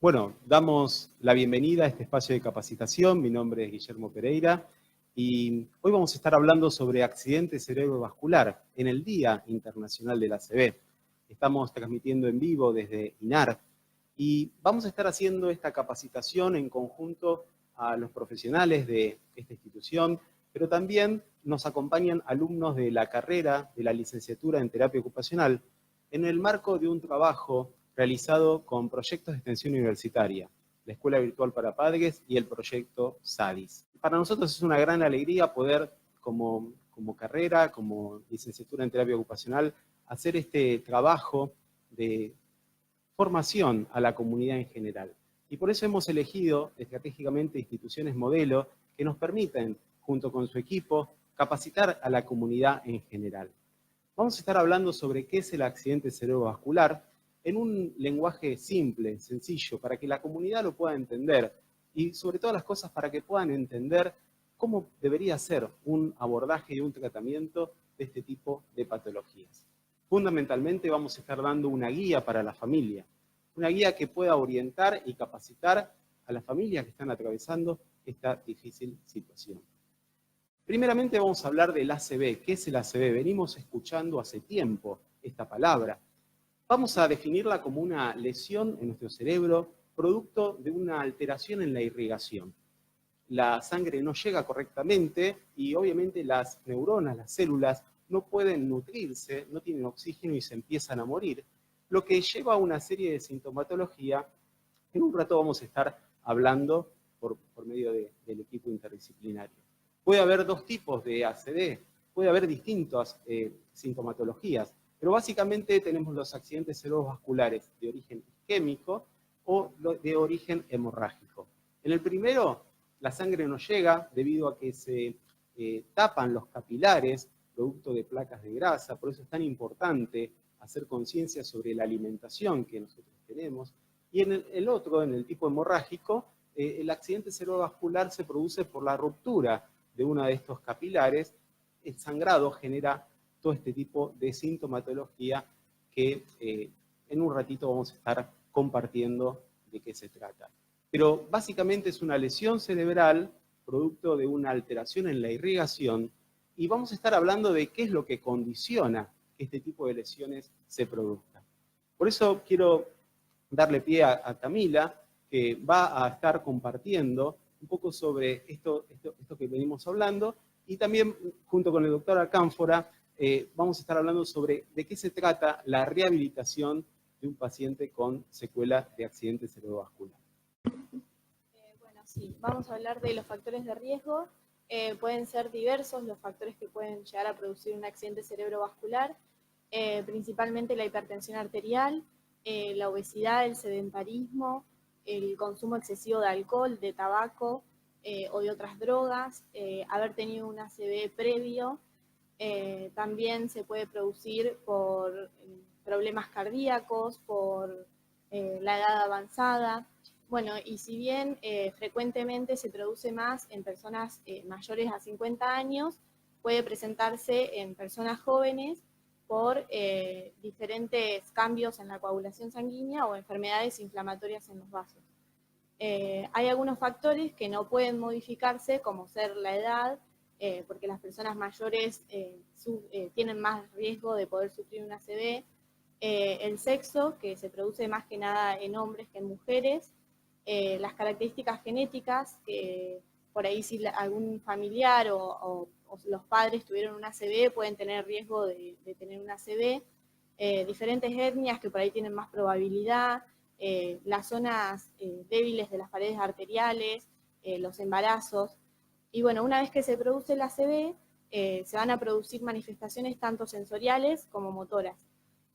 Bueno, damos la bienvenida a este espacio de capacitación. Mi nombre es Guillermo Pereira y hoy vamos a estar hablando sobre accidente cerebrovascular en el Día Internacional del ACV. Estamos transmitiendo en vivo desde INAR y vamos a estar haciendo esta capacitación en conjunto a los profesionales de esta institución, pero también nos acompañan alumnos de la carrera de la licenciatura en terapia ocupacional en el marco de un trabajo realizado con proyectos de extensión universitaria, la Escuela Virtual para Padres y el proyecto SADIS. Para nosotros es una gran alegría poder, como carrera, como licenciatura en terapia ocupacional, hacer este trabajo de formación a la comunidad en general. Y por eso hemos elegido estratégicamente instituciones modelo que nos permiten, junto con su equipo, capacitar a la comunidad en general. Vamos a estar hablando sobre qué es el accidente cerebrovascular en un lenguaje simple, sencillo, para que la comunidad lo pueda entender y sobre todas las cosas para que puedan entender cómo debería ser un abordaje y un tratamiento de este tipo de patologías. Fundamentalmente vamos a estar dando una guía para la familia, una guía que pueda orientar y capacitar a las familias que están atravesando esta difícil situación. Primeramente vamos a hablar del ACV. ¿Qué es el ACV? Venimos escuchando hace tiempo esta palabra. Vamos a definirla como una lesión en nuestro cerebro producto de una alteración en la irrigación. La sangre no llega correctamente y obviamente las neuronas, las células, no pueden nutrirse, no tienen oxígeno y se empiezan a morir, lo que lleva a una serie de sintomatología. En un rato vamos a estar hablando por medio del equipo interdisciplinario. Puede haber dos tipos de ACV, puede haber distintas sintomatologías, pero básicamente tenemos los accidentes cerebrovasculares de origen isquémico o de origen hemorrágico. En el primero, la sangre no llega debido a que se tapan los capilares, producto de placas de grasa, por eso es tan importante hacer conciencia sobre la alimentación que nosotros tenemos. Y en el otro, en el tipo hemorrágico, el accidente cerebrovascular se produce por la ruptura de uno de estos capilares. El sangrado genera todo este tipo de sintomatología que en un ratito vamos a estar compartiendo de qué se trata. Pero básicamente es una lesión cerebral producto de una alteración en la irrigación y vamos a estar hablando de qué es lo que condiciona que este tipo de lesiones se produzcan. Por eso quiero darle pie a Camila, que va a estar compartiendo un poco sobre esto que venimos hablando, y también junto con el doctor Acánfora vamos a estar hablando sobre de qué se trata la rehabilitación de un paciente con secuela de accidente cerebrovascular. Bueno, sí, vamos a hablar de los factores de riesgo. Pueden ser diversos los factores que pueden llegar a producir un accidente cerebrovascular, principalmente la hipertensión arterial, la obesidad, el sedentarismo, el consumo excesivo de alcohol, de tabaco o de otras drogas, haber tenido un ACV previo. También se puede producir por problemas cardíacos, por la edad avanzada. Bueno, y si bien frecuentemente se produce más en personas mayores a 50 años, puede presentarse en personas jóvenes por diferentes cambios en la coagulación sanguínea o enfermedades inflamatorias en los vasos. Hay algunos factores que no pueden modificarse, como ser la edad, porque las personas mayores tienen más riesgo de poder sufrir un ACV, el sexo, que se produce más que nada en hombres que en mujeres, las características genéticas, que por ahí si algún familiar o los padres tuvieron un ACV, pueden tener riesgo de tener un ACV, diferentes etnias que por ahí tienen más probabilidad, las zonas débiles de las paredes arteriales, los embarazos. Y bueno, una vez que se produce el ACV, se van a producir manifestaciones tanto sensoriales como motoras.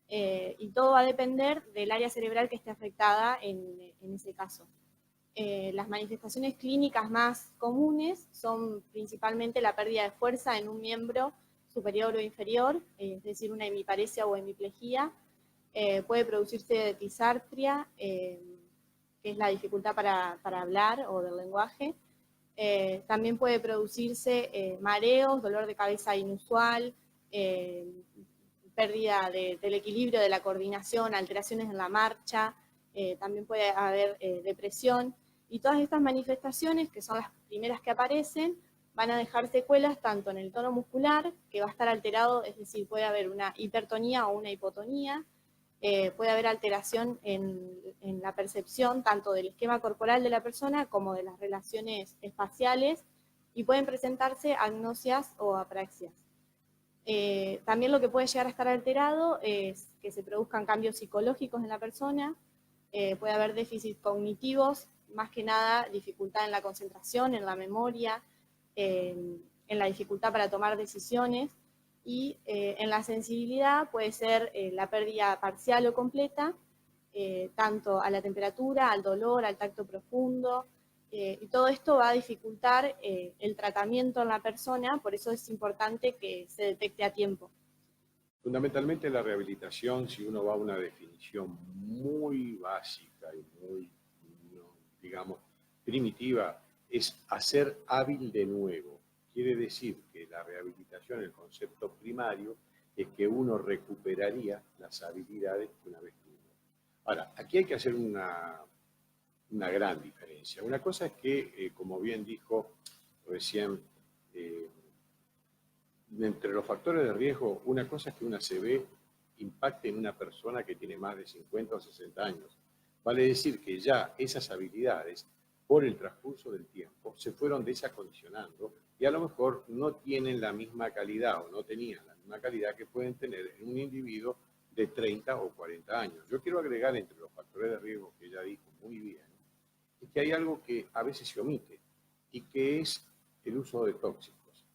Y todo va a depender del área cerebral que esté afectada en ese caso. Las manifestaciones clínicas más comunes son principalmente la pérdida de fuerza en un miembro superior o inferior, es decir, una hemiparesia o hemiplegia. Puede producirse disartria, que es la dificultad para hablar o del lenguaje. También puede producirse mareos, dolor de cabeza inusual, pérdida del equilibrio, de la coordinación, alteraciones en la marcha, también puede haber depresión, y todas estas manifestaciones, que son las primeras que aparecen, van a dejar secuelas tanto en el tono muscular, que va a estar alterado, es decir, puede haber una hipertonía o una hipotonía, puede haber alteración en la percepción tanto del esquema corporal de la persona como de las relaciones espaciales, y pueden presentarse agnosias o apraxias. También lo que puede llegar a estar alterado es que se produzcan cambios psicológicos en la persona, puede haber déficits cognitivos, más que nada dificultad en la concentración, en la memoria, en la dificultad para tomar decisiones, y en la sensibilidad puede ser la pérdida parcial o completa, tanto a la temperatura, al dolor, al tacto profundo, y todo esto va a dificultar el tratamiento en la persona, por eso es importante que se detecte a tiempo. Fundamentalmente la rehabilitación, si uno va a una definición muy básica y muy, digamos, primitiva, es hacer hábil de nuevo. Quiere decir que la rehabilitación, el concepto primario, es que uno recuperaría las habilidades que una vez tuvo. Ahora, aquí hay que hacer una gran diferencia. Una cosa es que, como bien dijo recién, entre los factores de riesgo, una cosa es que una ACV impacte en una persona que tiene más de 50 o 60 años. Vale decir que ya esas habilidades, por el transcurso del tiempo, se fueron desacondicionando y a lo mejor no tienen la misma calidad o no tenían la misma calidad que pueden tener en un individuo de 30 o 40 años. Yo quiero agregar entre los factores de riesgo que ella dijo muy bien, es que hay algo que a veces se omite y que es el uso de tóxicos.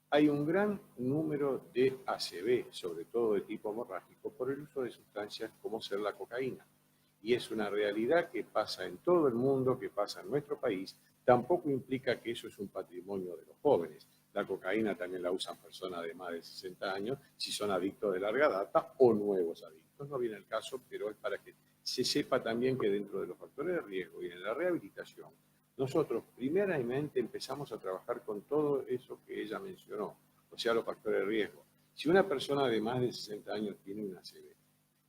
Hay un gran número de ACV, sobre todo de tipo hemorrágico, por el uso de sustancias como ser la cocaína. Y es una realidad que pasa en todo el mundo, que pasa en nuestro país. Tampoco implica que eso es un patrimonio de los jóvenes. La cocaína también la usan personas de más de 60 años, si son adictos de larga data o nuevos adictos. No viene el caso, pero es para que se sepa también que dentro de los factores de riesgo y en la rehabilitación, nosotros primeramente empezamos a trabajar con todo eso que ella mencionó, o sea, los factores de riesgo. Si una persona de más de 60 años tiene una ACV,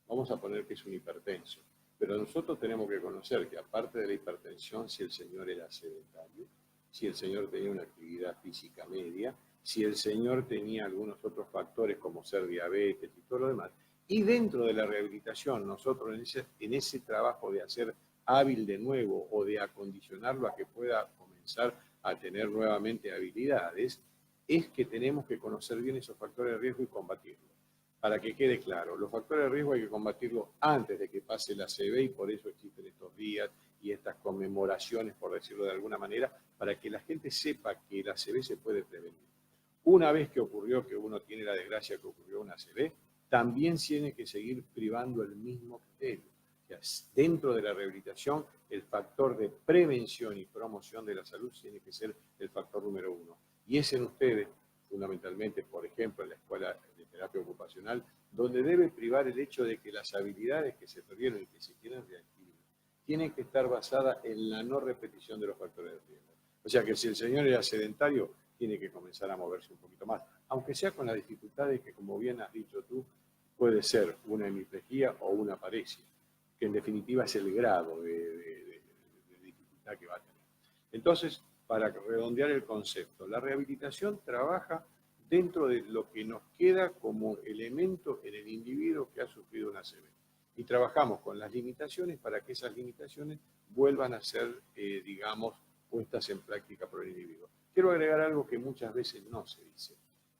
vamos a poner que es un hipertenso, pero nosotros tenemos que conocer que aparte de la hipertensión, si el señor era sedentario, si el señor tenía una actividad física media, si el señor tenía algunos otros factores como ser diabetes y todo lo demás. Y dentro de la rehabilitación, nosotros en ese trabajo de hacer hábil de nuevo o de acondicionarlo a que pueda comenzar a tener nuevamente habilidades, es que tenemos que conocer bien esos factores de riesgo y combatirlos. Para que quede claro, los factores de riesgo hay que combatirlos antes de que pase la ACV y por eso existen estos días y estas conmemoraciones, por decirlo de alguna manera, para que la gente sepa que la ACV se puede prevenir. Una vez que ocurrió que uno tiene la desgracia que ocurrió una ACV, también tiene que seguir privando el mismo criterio. Dentro de la rehabilitación, el factor de prevención y promoción de la salud tiene que ser el factor número uno. Y es en ustedes, fundamentalmente, por ejemplo, en la Escuela de Terapia Ocupacional, donde debe privar el hecho de que las habilidades que se perdieron y que se quieren readquirir tienen que estar basadas en la no repetición de los factores de riesgo. O sea que si el señor era sedentario, tiene que comenzar a moverse un poquito más, aunque sea con las dificultades que, como bien has dicho tú, puede ser una hemiplegia o una paresia, que en definitiva es el grado de dificultad que va a tener. Entonces, para redondear el concepto, la rehabilitación trabaja dentro de lo que nos queda como elemento en el individuo que ha sufrido una ACV. Y trabajamos con las limitaciones para que esas limitaciones vuelvan a ser, digamos, puestas en práctica por el individuo. Quiero agregar algo que muchas veces no se dice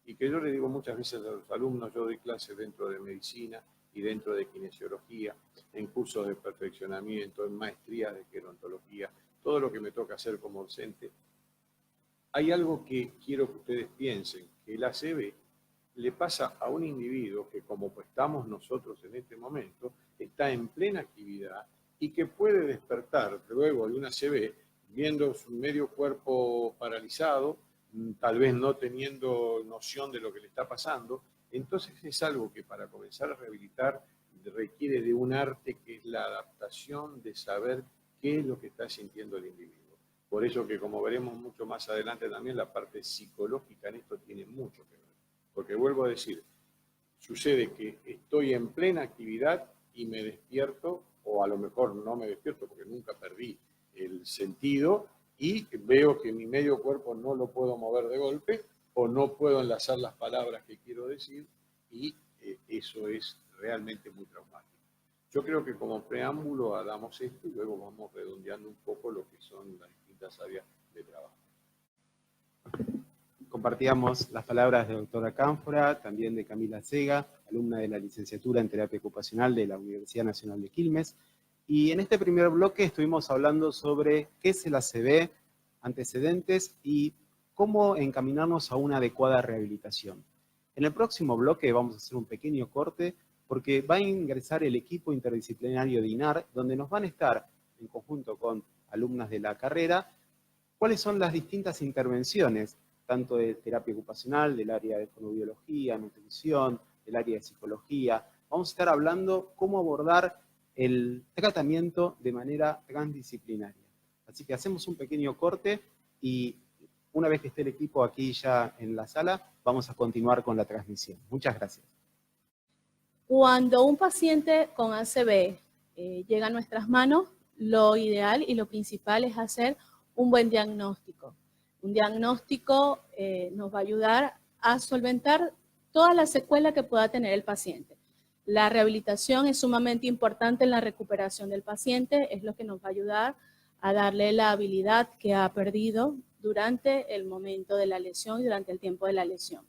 y que yo le digo muchas veces a los alumnos. Yo doy clases dentro de medicina y dentro de kinesiología, en cursos de perfeccionamiento, en maestrías de gerontología, todo lo que me toca hacer como docente. Hay algo que quiero que ustedes piensen, que el ACV le pasa a un individuo que, como estamos nosotros en este momento, está en plena actividad y que puede despertar luego de una ACV viendo su medio cuerpo paralizado, tal vez no teniendo noción de lo que le está pasando. Entonces es algo que para comenzar a rehabilitar requiere de un arte que es la adaptación de saber qué es lo que está sintiendo el individuo. Por eso que, como veremos mucho más adelante también, la parte psicológica en esto tiene mucho que ver. Porque vuelvo a decir, sucede que estoy en plena actividad y me despierto o a lo mejor no me despierto porque nunca perdí el sentido y veo que mi medio cuerpo no lo puedo mover de golpe o no puedo enlazar las palabras que quiero decir y eso es realmente muy traumático. Yo creo que como preámbulo hagamos esto y luego vamos redondeando un poco lo que son las distintas áreas de trabajo. Compartíamos las palabras de la doctora Cánfora, también de Camila Sega, alumna de la licenciatura en terapia ocupacional de la Universidad Nacional de Quilmes. Y en este primer bloque estuvimos hablando sobre qué es el ACV, antecedentes y cómo encaminarnos a una adecuada rehabilitación. En el próximo bloque vamos a hacer un pequeño corte porque va a ingresar el equipo interdisciplinario de INAR, donde nos van a estar, en conjunto con alumnas de la carrera, cuáles son las distintas intervenciones, tanto de terapia ocupacional, del área de fonoaudiología, nutrición, del área de psicología. Vamos a estar hablando cómo abordar el tratamiento de manera transdisciplinaria. Así que hacemos un pequeño corte y una vez que esté el equipo aquí ya en la sala, vamos a continuar con la transmisión. Muchas gracias. Cuando un paciente con ACV llega a nuestras manos, lo ideal y lo principal es hacer un buen diagnóstico. Un diagnóstico nos va a ayudar a solventar toda la secuela que pueda tener el paciente. La rehabilitación es sumamente importante en la recuperación del paciente, es lo que nos va a ayudar a darle la habilidad que ha perdido durante el momento de la lesión y durante el tiempo de la lesión.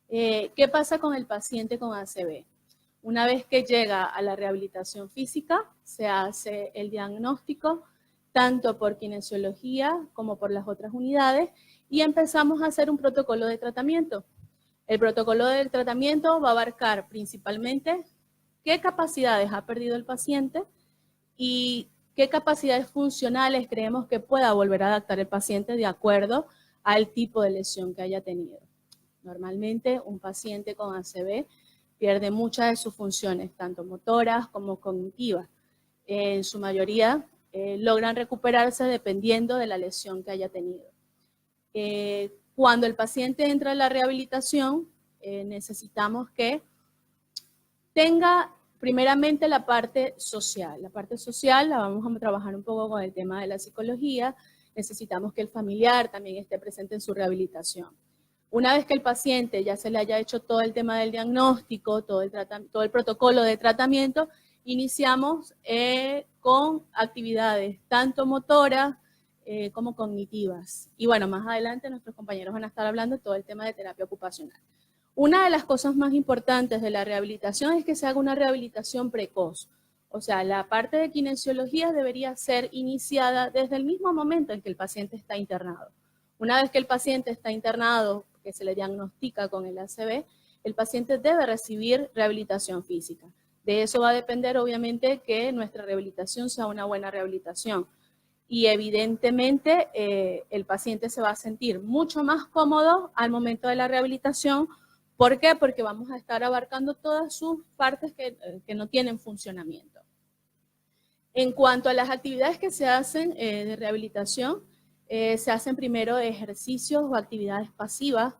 ¿Qué pasa con el paciente con ACV? Una vez que llega a la rehabilitación física, se hace el diagnóstico tanto por kinesiología como por las otras unidades y empezamos a hacer un protocolo de tratamiento. El protocolo de tratamiento va a abarcar principalmente qué capacidades ha perdido el paciente y qué capacidades funcionales creemos que pueda volver a adaptar el paciente de acuerdo al tipo de lesión que haya tenido. Normalmente un paciente con ACV pierde muchas de sus funciones, tanto motoras como cognitivas. En su mayoría logran recuperarse dependiendo de la lesión que haya tenido. Cuando el paciente entra en la rehabilitación, necesitamos que tenga primeramente la parte social. La parte social la vamos a trabajar un poco con el tema de la psicología. Necesitamos que el familiar también esté presente en su rehabilitación. Una vez que el paciente ya se le haya hecho todo el tema del diagnóstico, todo el protocolo de tratamiento, iniciamos con actividades tanto motoras como cognitivas. Y bueno, más adelante nuestros compañeros van a estar hablando de todo el tema de terapia ocupacional. Una de las cosas más importantes de la rehabilitación es que se haga una rehabilitación precoz. O sea, la parte de kinesiología debería ser iniciada desde el mismo momento en que el paciente está internado. Una vez que el paciente está internado, que se le diagnostica con el ACV, el paciente debe recibir rehabilitación física. De eso va a depender, obviamente, que nuestra rehabilitación sea una buena rehabilitación. Y evidentemente, el paciente se va a sentir mucho más cómodo al momento de la rehabilitación. ¿Por qué? Porque vamos a estar abarcando todas sus partes que no tienen funcionamiento. En cuanto a las actividades que se hacen de rehabilitación, se hacen primero ejercicios o actividades pasivas.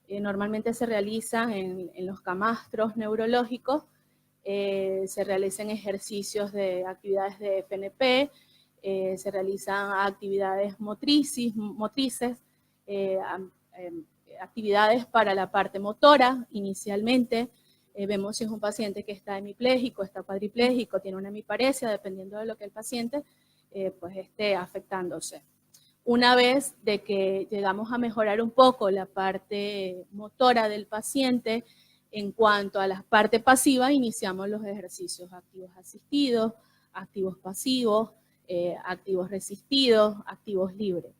Normalmente se realizan en los camastros neurológicos. Se realizan ejercicios de actividades de FNP, se realizan actividades motrices, actividades para la parte motora inicialmente. Vemos si es un paciente que está hemipléjico, está cuadripléjico, tiene una hemiparesia, dependiendo de lo que el paciente pues esté afectándose. Una vez de que llegamos a mejorar un poco la parte motora del paciente, en cuanto a la parte pasiva, iniciamos los ejercicios activos asistidos, activos pasivos, activos resistidos, activos libres.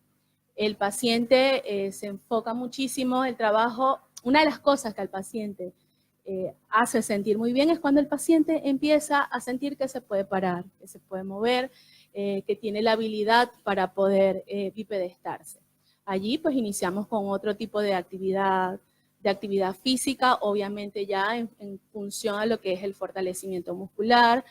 El paciente se enfoca muchísimo el trabajo. Una de las cosas que al paciente hace sentir muy bien es cuando el paciente empieza a sentir que se puede parar, que se puede mover, que tiene la habilidad para poder bipedestarse. Allí pues iniciamos con otro tipo de actividad física, obviamente ya en función a lo que es el fortalecimiento muscular,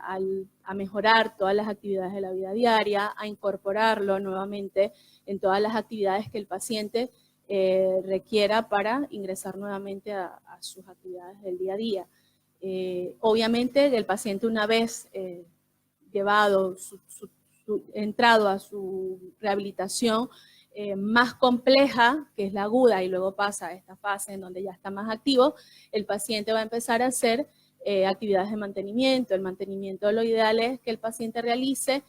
a mejorar todas las actividades de la vida diaria, a incorporarlo nuevamente en todas las actividades que el paciente requiera para ingresar nuevamente a sus actividades del día a día. Obviamente el paciente una vez llevado, entrado a su rehabilitación más compleja, que es la aguda, y luego pasa a esta fase en donde ya está más activo, el paciente va a empezar a hacer actividades de mantenimiento. El mantenimiento, lo ideal es que el paciente realice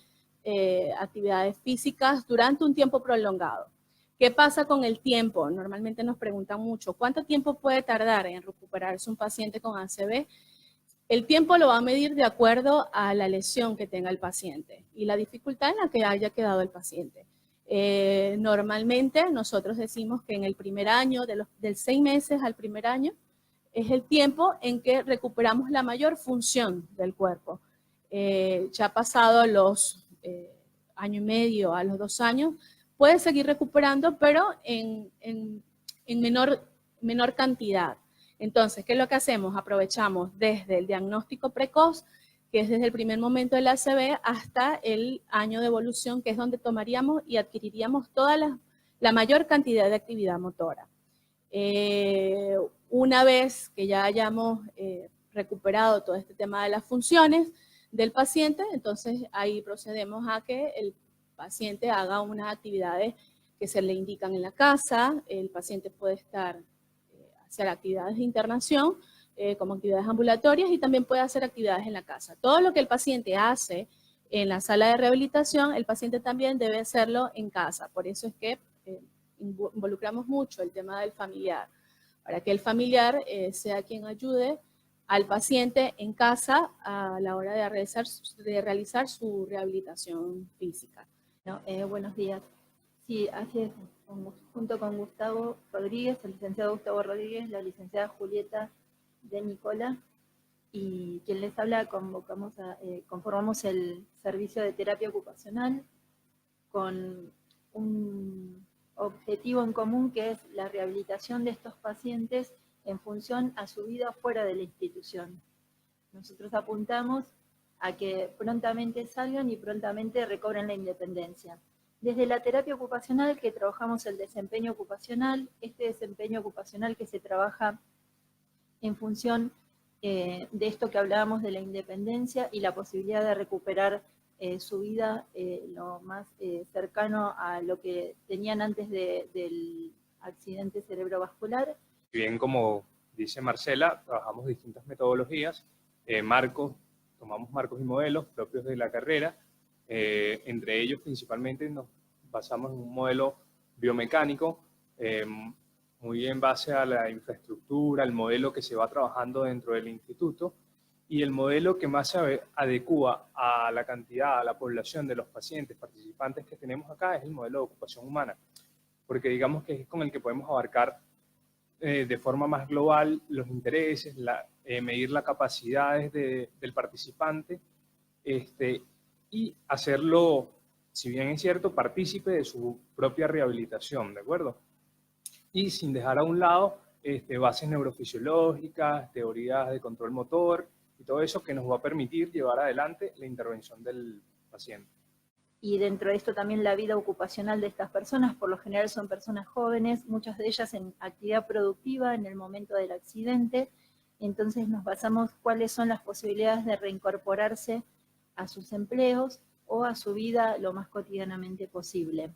actividades físicas durante un tiempo prolongado. ¿Qué pasa con el tiempo? Normalmente nos preguntan mucho, ¿cuánto tiempo puede tardar en recuperarse un paciente con ACV? El tiempo lo va a medir de acuerdo a la lesión que tenga el paciente y la dificultad en la que haya quedado el paciente. Normalmente nosotros decimos que en el primer año, del 6 meses al primer año, es el tiempo en que recuperamos la mayor función del cuerpo. Ya pasado los año y medio a los 2 años, puede seguir recuperando, pero en menor cantidad. Entonces, ¿qué es lo que hacemos? Aprovechamos desde el diagnóstico precoz, que es desde el primer momento del ACV, hasta el año de evolución, que es donde tomaríamos y adquiriríamos toda la mayor cantidad de actividad motora. Una vez que ya hayamos recuperado todo este tema de las funciones del paciente, entonces ahí procedemos a que el paciente haga unas actividades que se le indican en la casa. El paciente puede hacer actividades de internación como actividades ambulatorias y también puede hacer actividades en la casa. Todo lo que el paciente hace en la sala de rehabilitación, el paciente también debe hacerlo en casa. Por eso es que involucramos mucho el tema del familiar, para que el familiar sea quien ayude al paciente en casa a la hora de realizar su rehabilitación física. No, buenos días. Sí, así es. Junto con Gustavo Rodríguez, el licenciado Gustavo Rodríguez, la licenciada Julieta de Nicola, y quien les habla, conformamos el servicio de terapia ocupacional con un objetivo en común, que es la rehabilitación de estos pacientes en función a su vida fuera de la institución. Nosotros apuntamos a que prontamente salgan y prontamente recobren la independencia. Desde la terapia ocupacional, que trabajamos el desempeño ocupacional, este desempeño ocupacional que se trabaja en función de esto que hablábamos de la independencia y la posibilidad de recuperar su vida lo más cercano a lo que tenían antes del accidente cerebrovascular. Bien, como dice Marcela, trabajamos distintas metodologías, tomamos marcos y modelos propios de la carrera. Entre ellos principalmente nos basamos en un modelo biomecánico, muy en base a la infraestructura, el modelo que se va trabajando dentro del instituto, y el modelo que más se adecua a la cantidad, a la población de los pacientes participantes que tenemos acá es el modelo de ocupación humana, porque digamos que es con el que podemos abarcar de forma más global los intereses, medir las capacidades del participante, y hacerlo, si bien es cierto, partícipe de su propia rehabilitación, ¿de acuerdo? Y sin dejar a un lado bases neurofisiológicas, teorías de control motor y todo eso que nos va a permitir llevar adelante la intervención del paciente. Y dentro de esto también la vida ocupacional de estas personas, por lo general son personas jóvenes, muchas de ellas en actividad productiva en el momento del accidente, entonces nos basamos cuáles son las posibilidades de reincorporarse a sus empleos o a su vida lo más cotidianamente posible.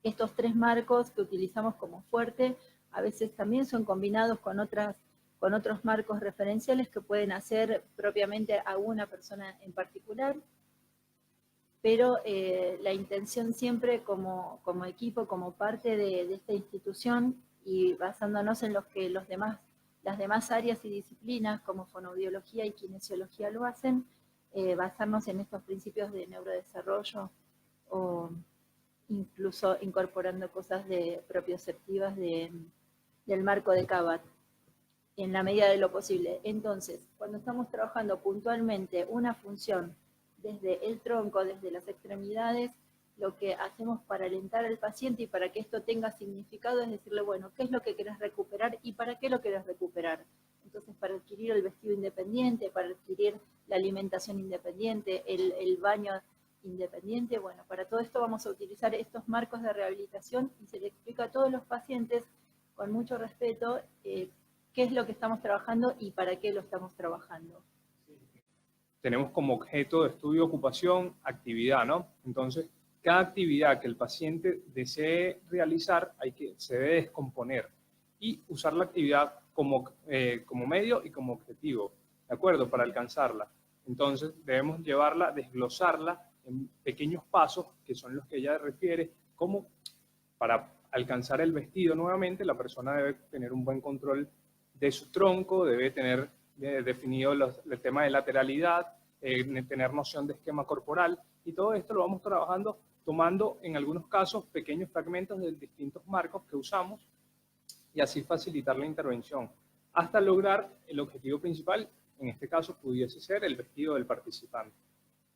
Estos 3 marcos que utilizamos como fuerte a veces también son combinados con otros marcos referenciales que pueden hacer propiamente a una persona en particular, pero la intención siempre como equipo, como parte de esta institución y basándonos en los que las demás áreas y disciplinas como fonoaudiología y kinesiología lo hacen, basarnos en estos principios de neurodesarrollo o incluso incorporando cosas propioceptivas del marco de CABAT en la medida de lo posible. Entonces, cuando estamos trabajando puntualmente una función desde el tronco, desde las extremidades, lo que hacemos para alentar al paciente y para que esto tenga significado es decirle, bueno, ¿qué es lo que querés recuperar y para qué lo querés recuperar? Entonces, para adquirir el vestido independiente, para adquirir la alimentación independiente, el baño independiente, bueno, para todo esto vamos a utilizar estos marcos de rehabilitación y se le explica a todos los pacientes con mucho respeto qué es lo que estamos trabajando y para qué lo estamos trabajando. Tenemos como objeto de estudio ocupación, actividad, ¿no? Entonces, cada actividad que el paciente desee realizar se debe descomponer y usar la actividad como medio y como objetivo, ¿de acuerdo? Para alcanzarla. Entonces, debemos llevarla, desglosarla en pequeños pasos, que son los que ella refiere, como para alcanzar el vestido nuevamente, la persona debe tener un buen control de su tronco, debe tener definido el tema de lateralidad, tener noción de esquema corporal, y todo esto lo vamos trabajando tomando en algunos casos pequeños fragmentos de distintos marcos que usamos y así facilitar la intervención hasta lograr el objetivo principal, en este caso pudiese ser el vestido del participante.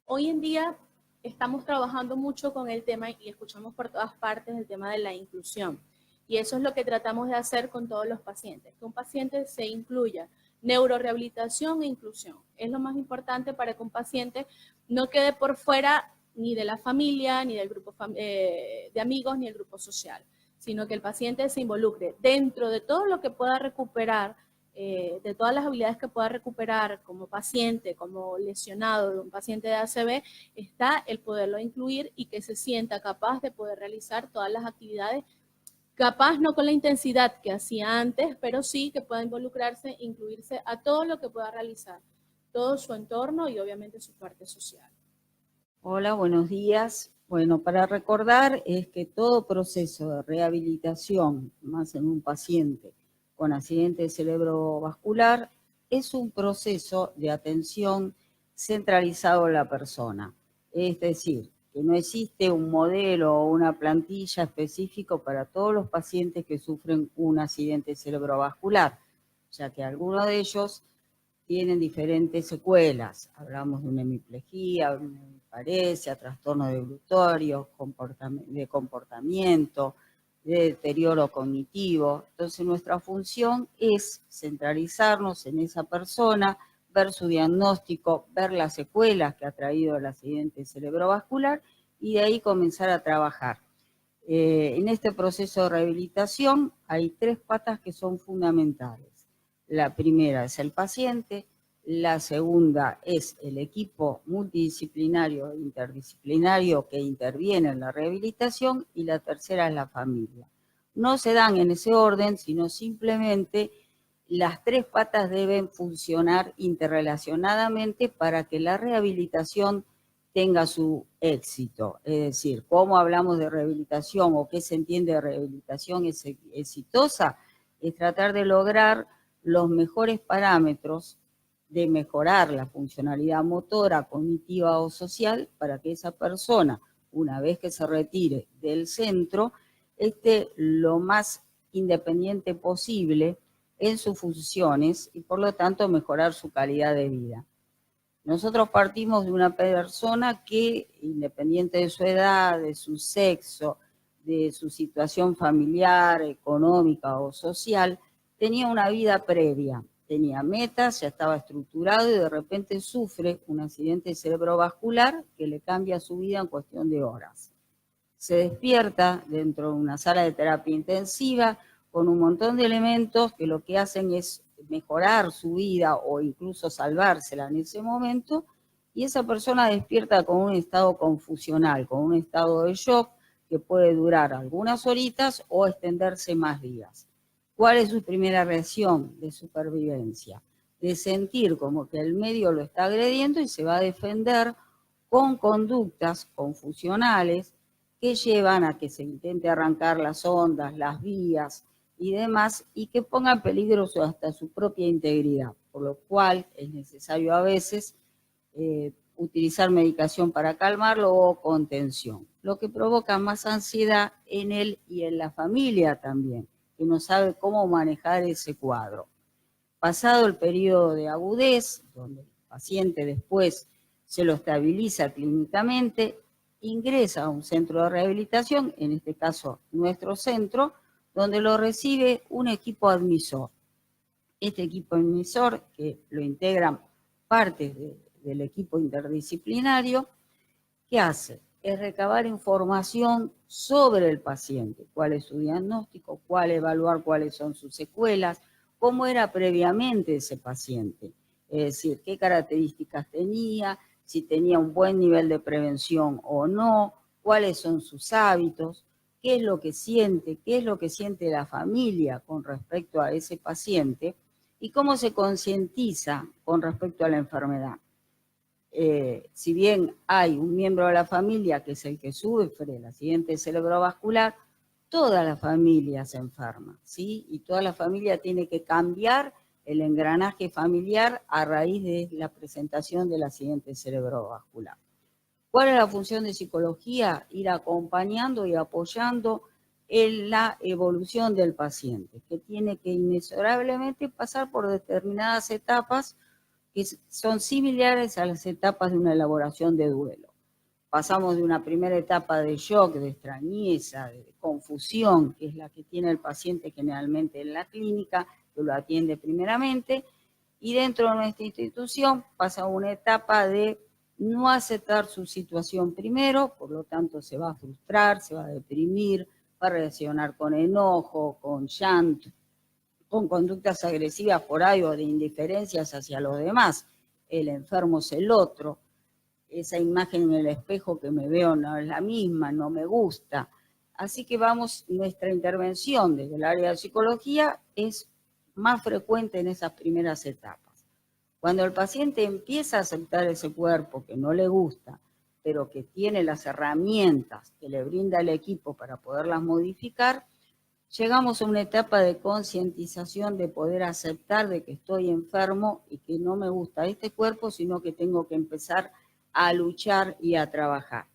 Hoy en día estamos trabajando mucho con el tema y escuchamos por todas partes el tema de la inclusión. Y eso es lo que tratamos de hacer con todos los pacientes, que un paciente se incluya. Neurorehabilitación e inclusión. Es lo más importante para que un paciente no quede por fuera ni de la familia, ni del grupo de amigos, ni del grupo social, sino que el paciente se involucre dentro de todo lo que pueda recuperar, de todas las habilidades que pueda recuperar como paciente, como lesionado de un paciente de ACV, está el poderlo incluir y que se sienta capaz de poder realizar todas las actividades, capaz no con la intensidad que hacía antes, pero sí que pueda involucrarse, incluirse a todo lo que pueda realizar, todo su entorno y obviamente su parte social. Hola, buenos días. Bueno, para recordar es que todo proceso de rehabilitación, más en un paciente con accidente cerebrovascular, es un proceso de atención centralizado en la persona. Es decir, que no existe un modelo o una plantilla específico para todos los pacientes que sufren un accidente cerebrovascular, ya que algunos de ellos tienen diferentes secuelas. Hablamos de una hemiplegia, una hemiparesia, trastornos devolutorios, de comportamiento, de deterioro cognitivo. Entonces nuestra función es centralizarnos en esa persona, ver su diagnóstico, ver las secuelas que ha traído el accidente cerebrovascular y de ahí comenzar a trabajar. En este proceso de rehabilitación hay 3 patas que son fundamentales. La primera es el paciente, la segunda es el equipo multidisciplinario e interdisciplinario que interviene en la rehabilitación y la tercera es la familia. No se dan en ese orden, sino simplemente las 3 patas deben funcionar interrelacionadamente para que la rehabilitación tenga su éxito. Es decir, ¿cómo hablamos de rehabilitación o qué se entiende de rehabilitación exitosa? Es tratar de lograr los mejores parámetros de mejorar la funcionalidad motora, cognitiva o social para que esa persona, una vez que se retire del centro, esté lo más independiente posible en sus funciones y por lo tanto mejorar su calidad de vida. Nosotros partimos de una persona que, independiente de su edad, de su sexo, de su situación familiar, económica o social, tenía una vida previa, tenía metas, ya estaba estructurado y de repente sufre un accidente cerebrovascular que le cambia su vida en cuestión de horas. Se despierta dentro de una sala de terapia intensiva con un montón de elementos que lo que hacen es mejorar su vida o incluso salvársela en ese momento, y esa persona despierta con un estado confusional, con un estado de shock que puede durar algunas horitas o extenderse más días. ¿Cuál es su primera reacción de supervivencia? De sentir como que el medio lo está agrediendo y se va a defender con conductas confusionales que llevan a que se intente arrancar las ondas, las vías y demás, y que ponga en peligro hasta su propia integridad, por lo cual es necesario a veces utilizar medicación para calmarlo o contención, lo que provoca más ansiedad en él y en la familia también, que no sabe cómo manejar ese cuadro. Pasado el periodo de agudez, donde el paciente después se lo estabiliza clínicamente, ingresa a un centro de rehabilitación, en este caso nuestro centro, donde lo recibe un equipo admisor. Este equipo admisor, que lo integran partes del equipo interdisciplinario, ¿qué hace? Es recabar información sobre el paciente, cuál es su diagnóstico, evaluar cuáles son sus secuelas, cómo era previamente ese paciente, es decir, qué características tenía, si tenía un buen nivel de prevención o no, cuáles son sus hábitos, qué es lo que siente la familia con respecto a ese paciente y cómo se concientiza con respecto a la enfermedad. Si bien hay un miembro de la familia que es el que sufre el accidente cerebrovascular, toda la familia se enferma, ¿sí? Y toda la familia tiene que cambiar el engranaje familiar a raíz de la presentación del accidente cerebrovascular. ¿Cuál es la función de psicología? Ir acompañando y apoyando en la evolución del paciente, que tiene que inexorablemente pasar por determinadas etapas que son similares a las etapas de una elaboración de duelo. Pasamos de una primera etapa de shock, de extrañeza, de confusión, que es la que tiene el paciente generalmente en la clínica, que lo atiende primeramente, y dentro de nuestra institución pasa una etapa de no aceptar su situación primero, por lo tanto se va a frustrar, se va a deprimir, va a reaccionar con enojo, con llanto, con conductas agresivas por ahí o de indiferencias hacia los demás. El enfermo es el otro, esa imagen en el espejo que me veo no es la misma, no me gusta. Así que nuestra intervención desde el área de psicología es más frecuente en esas primeras etapas. Cuando el paciente empieza a aceptar ese cuerpo que no le gusta, pero que tiene las herramientas que le brinda el equipo para poderlas modificar, llegamos a una etapa de concientización de poder aceptar de que estoy enfermo y que no me gusta este cuerpo, sino que tengo que empezar a luchar y a trabajar.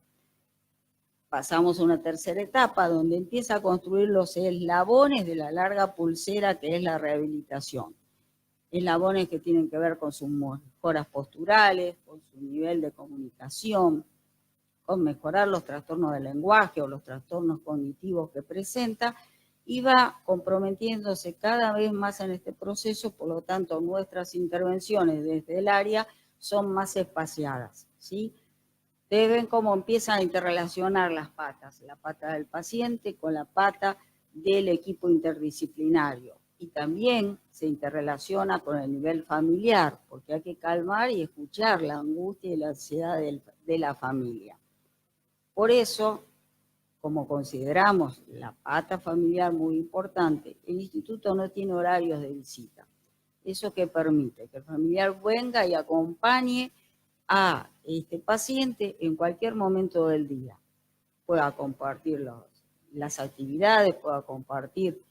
Pasamos a una tercera etapa donde empieza a construir los eslabones de la larga pulsera que es la rehabilitación. Eslabones que tienen que ver con sus mejoras posturales, con su nivel de comunicación, con mejorar los trastornos del lenguaje o los trastornos cognitivos que presenta, y va comprometiéndose cada vez más en este proceso, por lo tanto nuestras intervenciones desde el área son más espaciadas, ¿sí? Ustedes ven cómo empiezan a interrelacionar las patas, la pata del paciente con la pata del equipo interdisciplinario, y también se interrelaciona con el nivel familiar, porque hay que calmar y escuchar la angustia y la ansiedad de la familia. Por eso, como consideramos la pata familiar muy importante, el instituto no tiene horarios de visita. Eso que permite que el familiar venga y acompañe a este paciente en cualquier momento del día. Pueda compartir las actividades, pueda compartir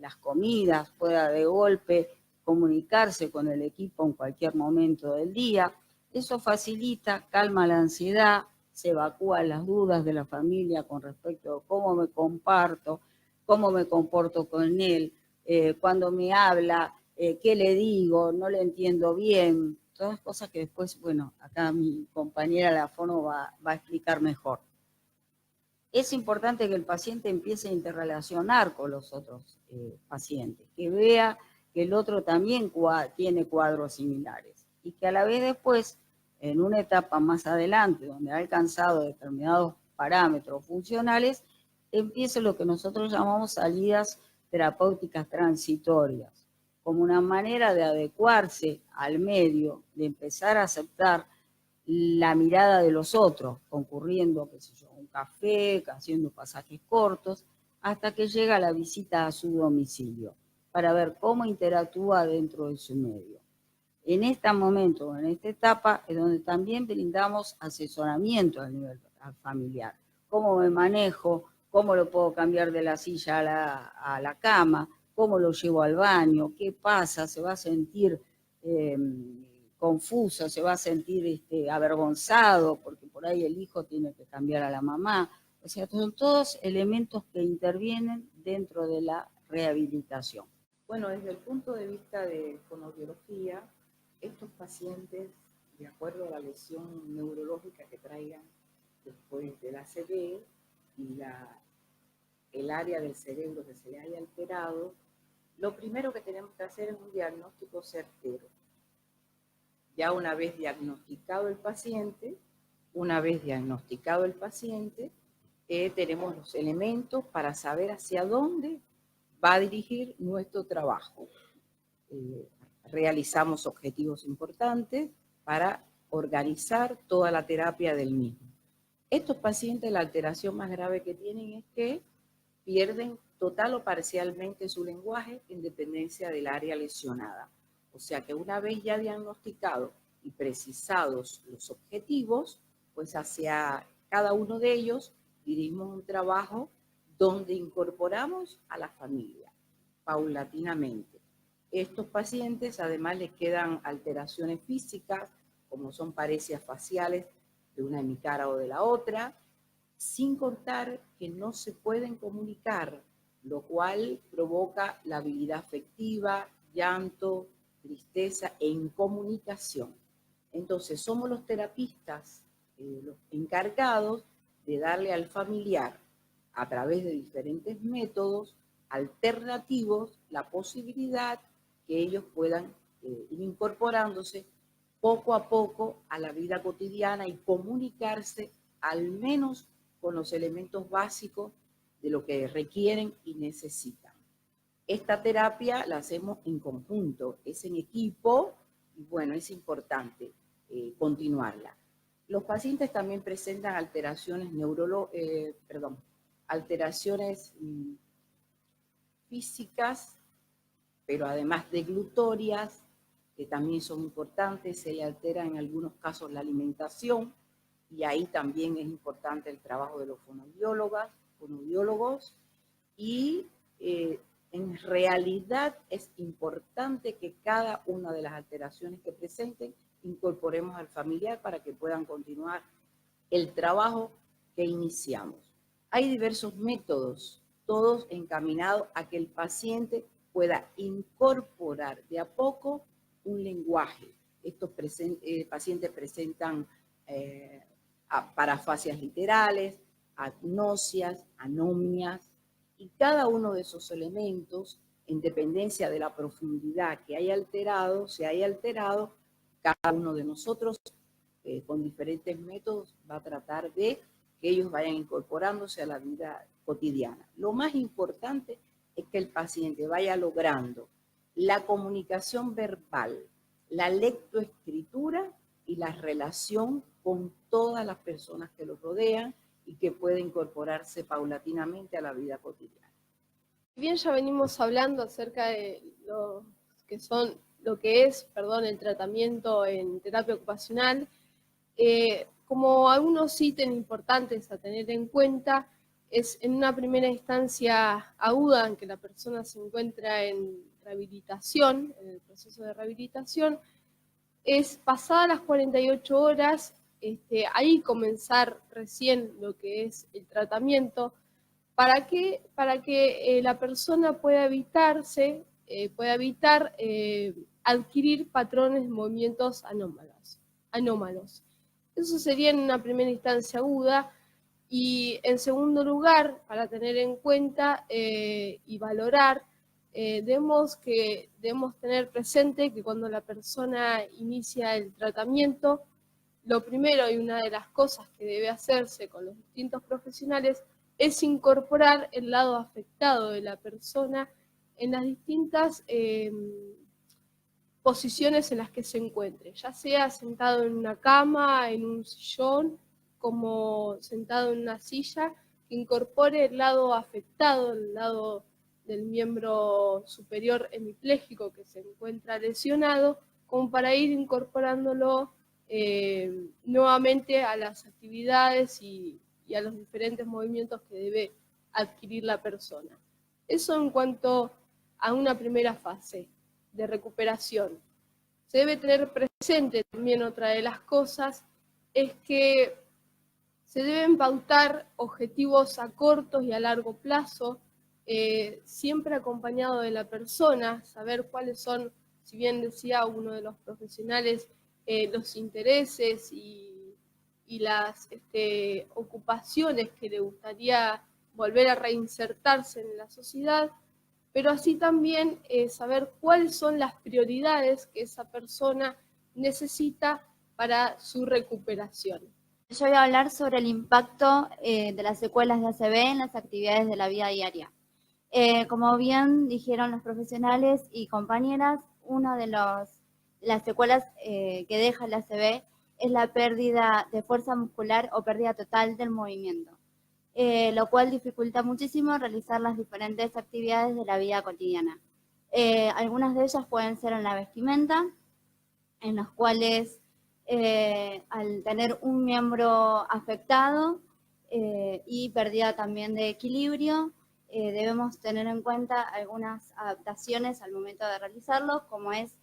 las comidas, pueda de golpe comunicarse con el equipo en cualquier momento del día. Eso facilita, calma la ansiedad, se evacúan las dudas de la familia con respecto a cómo me comparto, cómo me comporto con él, cuando me habla, qué le digo, no le entiendo bien, todas cosas que después, bueno, acá mi compañera la fono va a explicar mejor. Es importante que el paciente empiece a interrelacionar con los otros pacientes, que vea que el otro también tiene cuadros similares y que a la vez después, en una etapa más adelante, donde ha alcanzado determinados parámetros funcionales, empiece lo que nosotros llamamos salidas terapéuticas transitorias, como una manera de adecuarse al medio, de empezar a aceptar la mirada de los otros, concurriendo, qué sé yo, un café, haciendo pasajes cortos, hasta que llega la visita a su domicilio, para ver cómo interactúa dentro de su medio. En este momento, en esta etapa, es donde también brindamos asesoramiento a nivel familiar. Cómo me manejo, cómo lo puedo cambiar de la silla a la cama, cómo lo llevo al baño, qué pasa, se va a sentir confuso, se va a sentir avergonzado, porque por ahí el hijo tiene que cambiar a la mamá. O sea, son todos elementos que intervienen dentro de la rehabilitación. Bueno, desde el punto de vista de fonoaudiología, estos pacientes, de acuerdo a la lesión neurológica que traigan después del ACV y el área del cerebro que se le haya alterado, lo primero que tenemos que hacer es un diagnóstico certero. Ya una vez diagnosticado el paciente, tenemos los elementos para saber hacia dónde va a dirigir nuestro trabajo. Realizamos objetivos importantes para organizar toda la terapia del mismo. Estos pacientes, la alteración más grave que tienen es que pierden total o parcialmente su lenguaje en dependencia del área lesionada. O sea que una vez ya diagnosticados y precisados los objetivos, pues hacia cada uno de ellos dirigimos un trabajo donde incorporamos a la familia paulatinamente. Estos pacientes además les quedan alteraciones físicas, como son parecias faciales de una hemicara o de la otra, sin contar que no se pueden comunicar, lo cual provoca la habilidad afectiva, llanto, tristeza e incomunicación. Entonces somos los terapistas los encargados de darle al familiar, a través de diferentes métodos alternativos, la posibilidad que ellos puedan ir incorporándose poco a poco a la vida cotidiana y comunicarse al menos con los elementos básicos de lo que requieren y necesitan. Esta terapia la hacemos en conjunto, es en equipo y bueno, es importante continuarla. Los pacientes también presentan alteraciones alteraciones físicas, pero además deglutorias, que también son importantes. Se le altera en algunos casos la alimentación, y ahí también es importante el trabajo de los fonoaudiólogos, y en realidad es importante que cada una de las alteraciones que presenten incorporemos al familiar para que puedan continuar el trabajo que iniciamos. Hay diversos métodos, todos encaminados a que el paciente pueda incorporar de a poco un lenguaje. Estos pacientes presentan parafasias literales, agnosias, anomias, y cada uno de esos elementos, en dependencia de la profundidad que haya alterado, cada uno de nosotros con diferentes métodos va a tratar de que ellos vayan incorporándose a la vida cotidiana. Lo más importante es que el paciente vaya logrando la comunicación verbal, la lectoescritura y la relación con todas las personas que los rodean y que puede incorporarse paulatinamente a la vida cotidiana. Bien, ya venimos hablando acerca de lo que es el tratamiento en terapia ocupacional. Como algunos ítems importantes a tener en cuenta, es en una primera instancia aguda en que la persona se encuentra en rehabilitación, en el proceso de rehabilitación, es pasadas las 48 horas, ahí comenzar recién lo que es el tratamiento. ¿Para qué? Para que la persona pueda evitar adquirir patrones de movimientos anómalos. Eso sería en una primera instancia aguda. Y en segundo lugar, para tener en cuenta y valorar, debemos tener presente que cuando la persona inicia el tratamiento, lo primero y una de las cosas que debe hacerse con los distintos profesionales es incorporar el lado afectado de la persona en las distintas posiciones en las que se encuentre, ya sea sentado en una cama, en un sillón, como sentado en una silla, que incorpore el lado afectado, el lado del miembro superior hemipléjico que se encuentra lesionado, como para ir incorporándolo nuevamente a las actividades y a los diferentes movimientos que debe adquirir la persona. Eso en cuanto a una primera fase de recuperación. Se debe tener presente también otra de las cosas, es que se deben pautar objetivos a corto y a largo plazo, siempre acompañado de la persona, saber cuáles son, si bien decía uno de los profesionales, los intereses y las ocupaciones que le gustaría volver a reinsertarse en la sociedad, pero así también saber cuáles son las prioridades que esa persona necesita para su recuperación. Yo voy a hablar sobre el impacto de las secuelas de ACV en las actividades de la vida diaria. Como bien dijeron los profesionales y compañeras, una de las secuelas que deja el ACV es la pérdida de fuerza muscular o pérdida total del movimiento, lo cual dificulta muchísimo realizar las diferentes actividades de la vida cotidiana. Algunas de ellas pueden ser en la vestimenta, en las cuales al tener un miembro afectado y pérdida también de equilibrio, debemos tener en cuenta algunas adaptaciones al momento de realizarlo, como es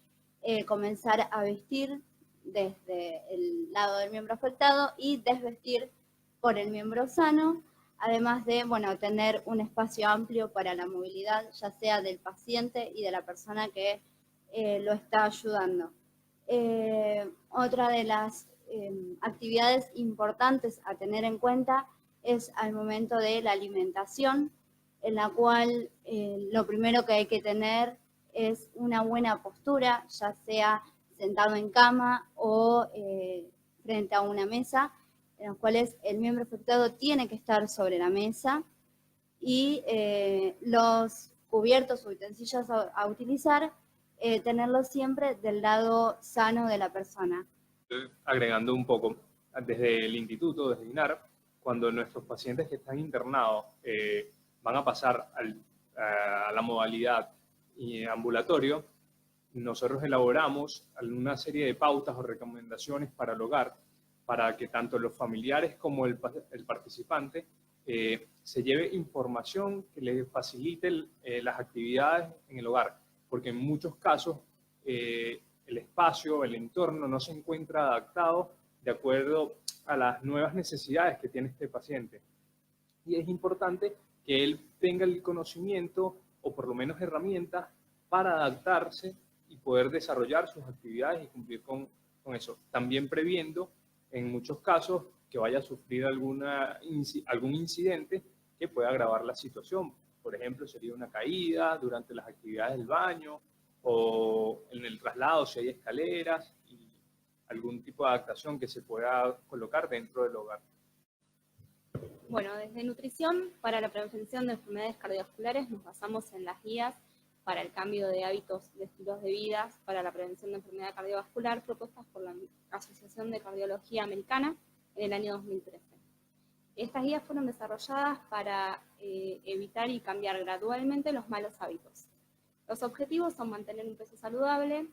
comenzar a vestir desde el lado del miembro afectado y desvestir por el miembro sano, además de, bueno, tener un espacio amplio para la movilidad, ya sea del paciente y de la persona que lo está ayudando. Otra de las actividades importantes a tener en cuenta es al momento de la alimentación, en la cual lo primero que hay que tener es una buena postura, ya sea sentado en cama o frente a una mesa, en los cuales el miembro afectado tiene que estar sobre la mesa y los cubiertos o utensilios a utilizar, tenerlos siempre del lado sano de la persona. Agregando un poco, desde el instituto, desde INAR, cuando nuestros pacientes que están internados van a pasar a la modalidad ambulatorio, nosotros elaboramos una serie de pautas o recomendaciones para el hogar, para que tanto los familiares como el participante se lleve información que les facilite las actividades en el hogar, porque en muchos casos el espacio, el entorno no se encuentra adaptado de acuerdo a las nuevas necesidades que tiene este paciente. Y es importante que él tenga el conocimiento o por lo menos herramientas para adaptarse y poder desarrollar sus actividades y cumplir con eso. También previendo en muchos casos que vaya a sufrir algún incidente que pueda agravar la situación. Por ejemplo, sería una caída durante las actividades del baño o en el traslado si hay escaleras y algún tipo de adaptación que se pueda colocar dentro del hogar. Bueno, desde nutrición para la prevención de enfermedades cardiovasculares nos basamos en las guías para el cambio de hábitos de estilos de vida para la prevención de enfermedad cardiovascular propuestas por la Asociación de Cardiología Americana en el año 2013. Estas guías fueron desarrolladas para evitar y cambiar gradualmente los malos hábitos. Los objetivos son mantener un peso saludable,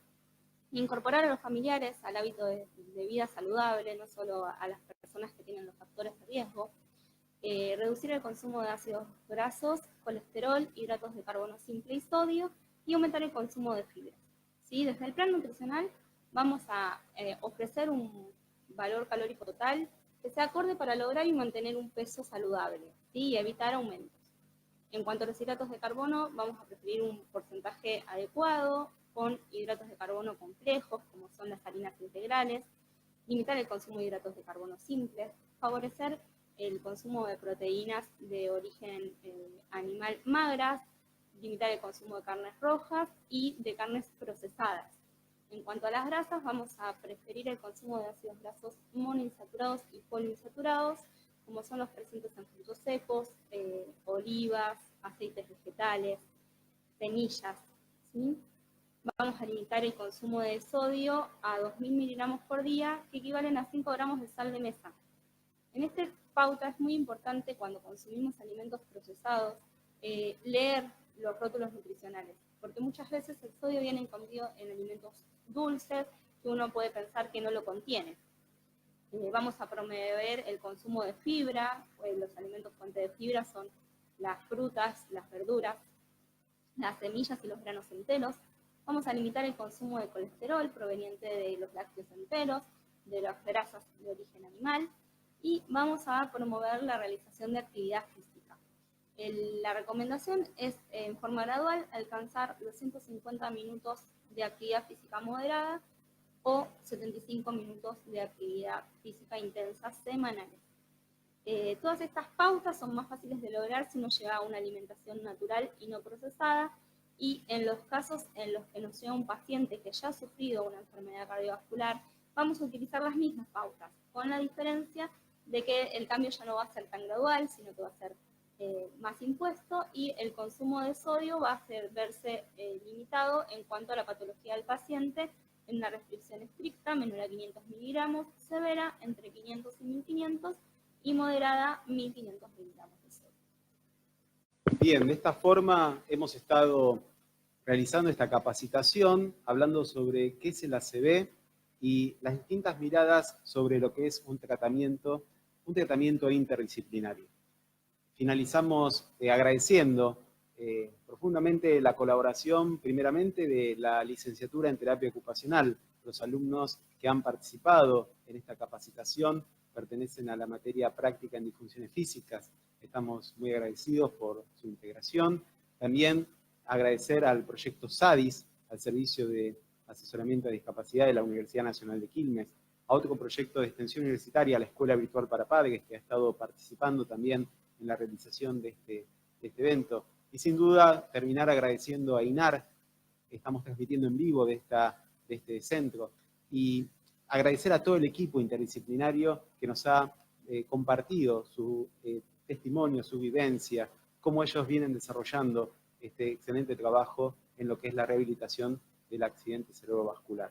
incorporar a los familiares al hábito de vida saludable, no solo a las personas que tienen los factores de riesgo, reducir el consumo de ácidos grasos, colesterol, hidratos de carbono simple y sodio, y aumentar el consumo de fibras. ¿Sí? Desde el plan nutricional vamos a ofrecer un valor calórico total que sea acorde para lograr y mantener un peso saludable, ¿sí? Y evitar aumentos. En cuanto a los hidratos de carbono, vamos a preferir un porcentaje adecuado con hidratos de carbono complejos, como son las harinas integrales, limitar el consumo de hidratos de carbono simples, favorecer el consumo de proteínas de origen animal magras, limitar el consumo de carnes rojas y de carnes procesadas. En cuanto a las grasas, vamos a preferir el consumo de ácidos grasos monoinsaturados y poliinsaturados, como son los presentes en frutos secos, olivas, aceites vegetales, semillas, ¿sí? Vamos a limitar el consumo de sodio a 2.000 miligramos por día, que equivalen a 5 gramos de sal de mesa. En esta pauta es muy importante cuando consumimos alimentos procesados, leer los rótulos nutricionales, porque muchas veces el sodio viene escondido en alimentos dulces que uno puede pensar que no lo contiene. Vamos a promover el consumo de fibra, los alimentos fuente de fibra son las frutas, las verduras, las semillas y los granos enteros. Vamos a limitar el consumo de colesterol proveniente de los lácteos enteros, de las grasas de origen animal, y vamos a promover la realización de actividad física. La recomendación es, en forma gradual, alcanzar los 150 minutos de actividad física moderada o 75 minutos de actividad física intensa semanales. Todas estas pautas son más fáciles de lograr si uno lleva a una alimentación natural y no procesada, y en los casos en los que nos llega un paciente que ya ha sufrido una enfermedad cardiovascular, vamos a utilizar las mismas pautas, con la diferencia de que el cambio ya no va a ser tan gradual, sino que va a ser más impuesto, y el consumo de sodio va a verse limitado en cuanto a la patología del paciente en una restricción estricta, menor a 500 miligramos, severa, entre 500 y 1500, y moderada, 1500 miligramos de sodio. Bien, de esta forma hemos estado realizando esta capacitación, hablando sobre qué es el ACV y las distintas miradas sobre lo que es un tratamiento interdisciplinario. Finalizamos agradeciendo profundamente la colaboración, primeramente, de la licenciatura en terapia ocupacional. Los alumnos que han participado en esta capacitación pertenecen a la materia práctica en disfunciones físicas. Estamos muy agradecidos por su integración. También agradecer al proyecto SADIS, al Servicio de Asesoramiento a Discapacidad de la Universidad Nacional de Quilmes, a otro proyecto de extensión universitaria, la Escuela Virtual para Padres, que ha estado participando también en la realización de este evento. Y sin duda, terminar agradeciendo a INAR, que estamos transmitiendo en vivo de este centro, y agradecer a todo el equipo interdisciplinario que nos ha compartido su testimonio, su vivencia, cómo ellos vienen desarrollando este excelente trabajo en lo que es la rehabilitación del accidente cerebrovascular.